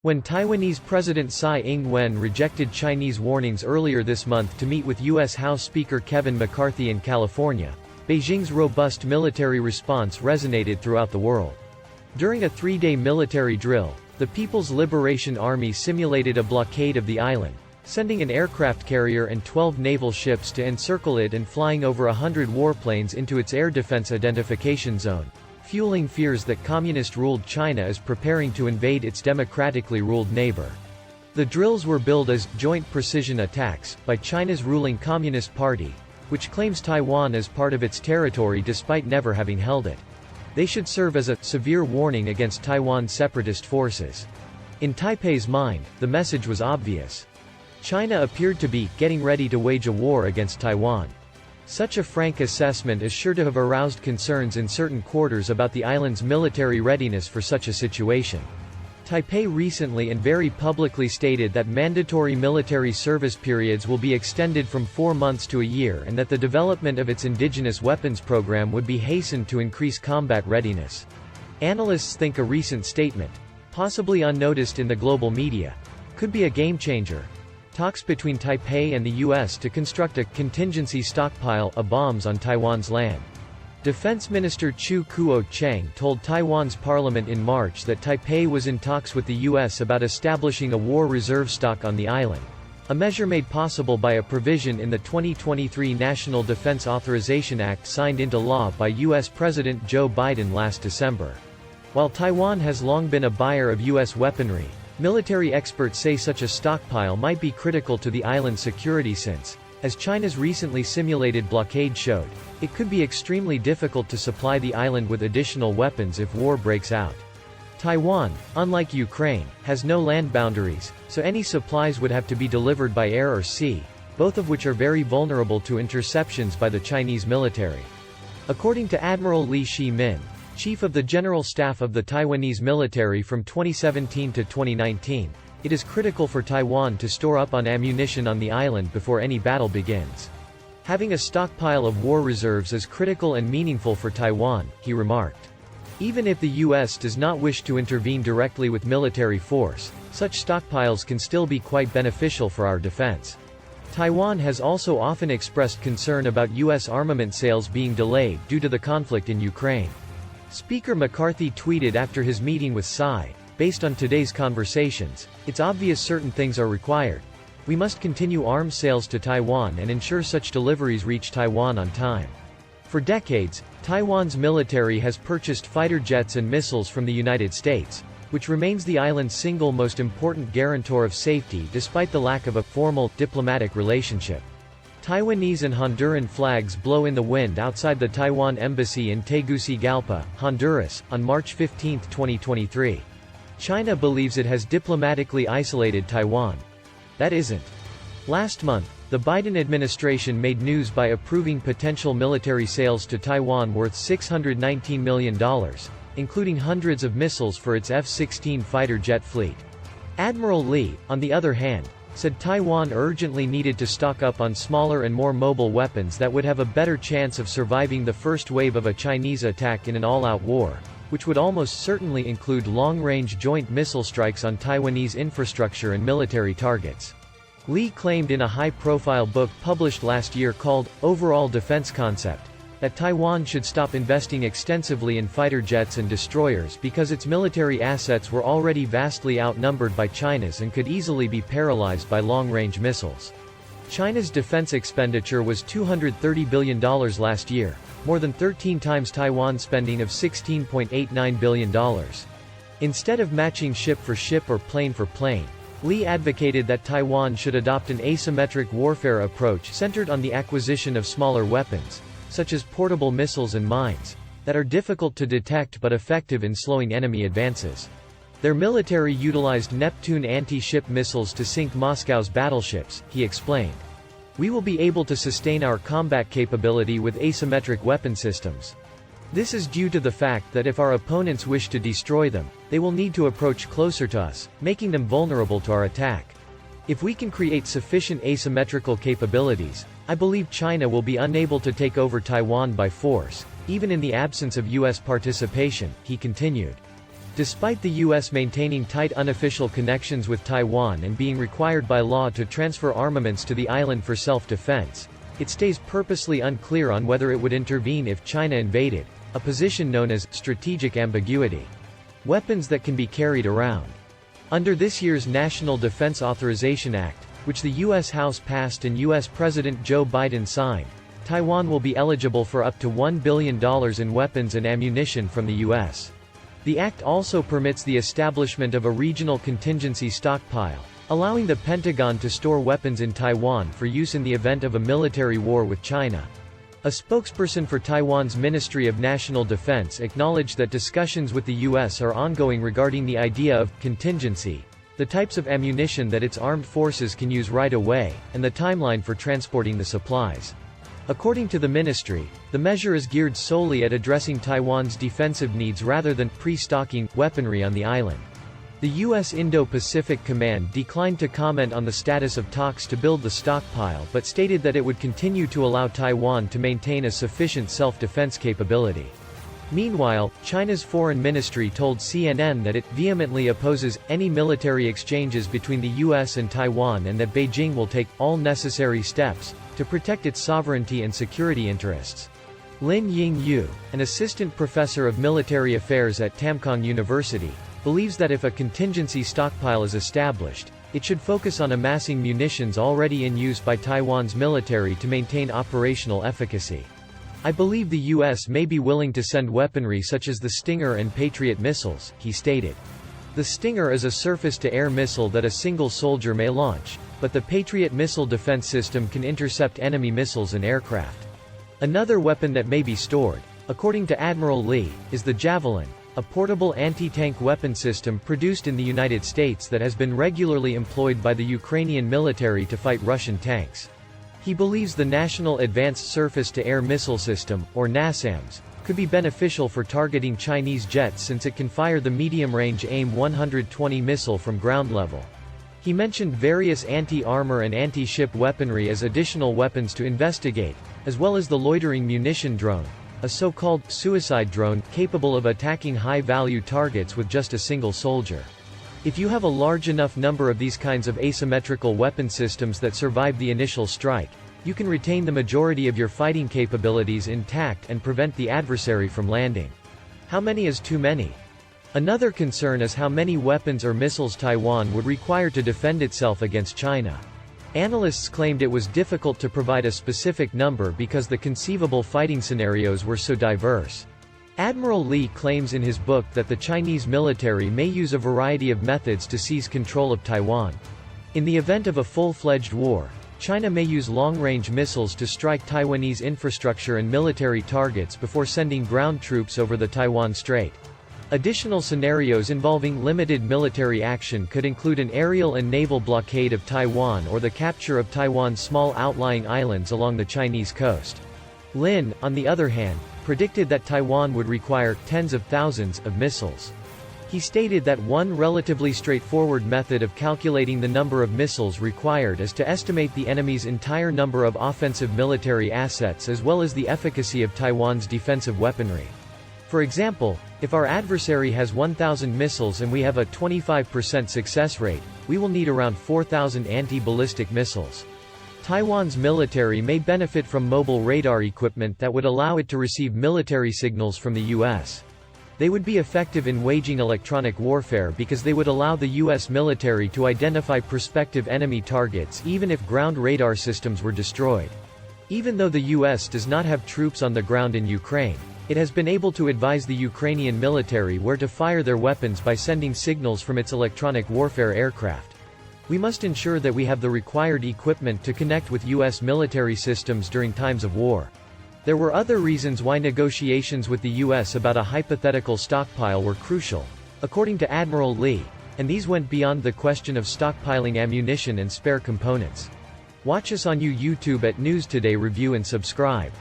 When Taiwanese President Tsai Ing-wen rejected Chinese warnings earlier this month to meet with U.S. House Speaker Kevin McCarthy in California, Beijing's robust military response resonated throughout the world. During a 3-day military drill, the People's Liberation Army simulated a blockade of the island, sending an aircraft carrier and 12 naval ships to encircle it and flying over 100 warplanes into its air defense identification zone, fueling fears that communist-ruled China is preparing to invade its democratically ruled neighbor. The drills were billed as joint precision attacks by China's ruling Communist Party, which claims Taiwan as part of its territory despite never having held it. They should serve as a severe warning against Taiwan's separatist forces. In Taipei's mind, the message was obvious. China appeared to be getting ready to wage a war against Taiwan. Such a frank assessment is sure to have aroused concerns in certain quarters about the island's military readiness for such a situation. Taipei recently and very publicly stated that mandatory military service periods will be extended from 4 months to a year and that the development of its indigenous weapons program would be hastened to increase combat readiness. Analysts think a recent statement, possibly unnoticed in the global media, could be a game-changer. Talks between Taipei and the U.S. to construct a contingency stockpile of bombs on Taiwan's land. Defense Minister Chu Kuo-cheng told Taiwan's parliament in March that Taipei was in talks with the U.S. about establishing a war reserve stock on the island, a measure made possible by a provision in the 2023 National Defense Authorization Act signed into law by U.S. President Joe Biden last December. While Taiwan has long been a buyer of U.S. weaponry, military experts say such a stockpile might be critical to the island's security since, as China's recently simulated blockade showed, it could be extremely difficult to supply the island with additional weapons if war breaks out. Taiwan, unlike Ukraine, has no land boundaries, so any supplies would have to be delivered by air or sea, both of which are very vulnerable to interceptions by the Chinese military. According to Admiral Li Shimin, Chief of the General Staff of the Taiwanese military from 2017 to 2019, it is critical for Taiwan to store up on ammunition on the island before any battle begins. Having a stockpile of war reserves is critical and meaningful for Taiwan, he remarked. Even if the U.S. does not wish to intervene directly with military force, such stockpiles can still be quite beneficial for our defense. Taiwan has also often expressed concern about U.S. armament sales being delayed due to the conflict in Ukraine. Speaker McCarthy tweeted after his meeting with Tsai, "Based on today's conversations, it's obvious certain things are required. We must continue arms sales to Taiwan and ensure such deliveries reach Taiwan on time." For decades, Taiwan's military has purchased fighter jets and missiles from the United States, which remains the island's single most important guarantor of safety despite the lack of a formal, diplomatic relationship. Taiwanese and Honduran flags blow in the wind outside the Taiwan embassy in Tegucigalpa, Honduras, on March 15, 2023. China believes it has diplomatically isolated Taiwan. That isn't. Last month, the Biden administration made news by approving potential military sales to Taiwan worth $619 million, including hundreds of missiles for its F-16 fighter jet fleet. Admiral Li, on the other hand, said Taiwan urgently needed to stock up on smaller and more mobile weapons that would have a better chance of surviving the first wave of a Chinese attack in an all-out war, which would almost certainly include long-range joint missile strikes on Taiwanese infrastructure and military targets. Li claimed in a high-profile book published last year called Overall Defense Concept that Taiwan should stop investing extensively in fighter jets and destroyers because its military assets were already vastly outnumbered by China's and could easily be paralyzed by long-range missiles. China's defense expenditure was $230 billion last year, more than 13 times Taiwan's spending of $16.89 billion. Instead of matching ship for ship or plane for plane, Li advocated that Taiwan should adopt an asymmetric warfare approach centered on the acquisition of smaller weapons, such as portable missiles and mines, that are difficult to detect but effective in slowing enemy advances. Their military utilized Neptune anti-ship missiles to sink Moscow's battleships, he explained. We will be able to sustain our combat capability with asymmetric weapon systems. This is due to the fact that if our opponents wish to destroy them, they will need to approach closer to us, making them vulnerable to our attack. If we can create sufficient asymmetrical capabilities, I believe China will be unable to take over Taiwan by force, even in the absence of U.S. participation, he continued. Despite the U.S. maintaining tight unofficial connections with Taiwan and being required by law to transfer armaments to the island for self-defense, it stays purposely unclear on whether it would intervene if China invaded, a position known as strategic ambiguity. Weapons that can be carried around. Under this year's National Defense Authorization Act, which the U.S. House passed and U.S. President Joe Biden signed, Taiwan will be eligible for up to $1 billion in weapons and ammunition from the U.S. The act also permits the establishment of a regional contingency stockpile, allowing the Pentagon to store weapons in Taiwan for use in the event of a military war with China. A spokesperson for Taiwan's Ministry of National Defense acknowledged that discussions with the U.S. are ongoing regarding the idea of contingency, the types of ammunition that its armed forces can use right away, and the timeline for transporting the supplies. According to the ministry, the measure is geared solely at addressing Taiwan's defensive needs rather than pre-stocking weaponry on the island. The U.S. Indo-Pacific Command declined to comment on the status of talks to build the stockpile but stated that it would continue to allow Taiwan to maintain a sufficient self-defense capability. Meanwhile, China's foreign ministry told CNN that it vehemently opposes any military exchanges between the U.S. and Taiwan and that Beijing will take all necessary steps to protect its sovereignty and security interests. Lin Ying-yu, an assistant professor of military affairs at Tamkang University, believes that if a contingency stockpile is established, it should focus on amassing munitions already in use by Taiwan's military to maintain operational efficacy. I believe the U.S. may be willing to send weaponry such as the Stinger and Patriot missiles, he stated. The Stinger is a surface-to-air missile that a single soldier may launch, but the Patriot missile defense system can intercept enemy missiles and aircraft. Another weapon that may be stored, according to Admiral Lee, is the Javelin, a portable anti-tank weapon system produced in the United States that has been regularly employed by the Ukrainian military to fight Russian tanks. He believes the National Advanced Surface-to-Air Missile System, or NASAMS, could be beneficial for targeting Chinese jets since it can fire the medium-range AIM-120 missile from ground level. He mentioned various anti-armor and anti-ship weaponry as additional weapons to investigate, as well as the loitering munition drone, a so-called suicide drone capable of attacking high-value targets with just a single soldier. If you have a large enough number of these kinds of asymmetrical weapon systems that survive the initial strike, you can retain the majority of your fighting capabilities intact and prevent the adversary from landing. How many is too many? Another concern is how many weapons or missiles Taiwan would require to defend itself against China. Analysts claimed it was difficult to provide a specific number because the conceivable fighting scenarios were so diverse. Admiral Lee claims in his book that the Chinese military may use a variety of methods to seize control of Taiwan. In the event of a full-fledged war, China may use long-range missiles to strike Taiwanese infrastructure and military targets before sending ground troops over the Taiwan Strait. Additional scenarios involving limited military action could include an aerial and naval blockade of Taiwan or the capture of Taiwan's small outlying islands along the Chinese coast. Lin, on the other hand, predicted that Taiwan would require tens of thousands of missiles. He stated that one relatively straightforward method of calculating the number of missiles required is to estimate the enemy's entire number of offensive military assets as well as the efficacy of Taiwan's defensive weaponry. For example, if our adversary has 1,000 missiles and we have a 25% success rate, we will need around 4,000 anti-ballistic missiles. Taiwan's military may benefit from mobile radar equipment that would allow it to receive military signals from the U.S. They would be effective in waging electronic warfare because they would allow the U.S. military to identify prospective enemy targets even if ground radar systems were destroyed. Even though the U.S. does not have troops on the ground in Ukraine, it has been able to advise the Ukrainian military where to fire their weapons by sending signals from its electronic warfare aircraft. We must ensure that we have the required equipment to connect with U.S. military systems during times of war. There were other reasons why negotiations with the U.S. about a hypothetical stockpile were crucial, according to Admiral Lee, and these went beyond the question of stockpiling ammunition and spare components. Watch us on YouTube at News Today Review and subscribe.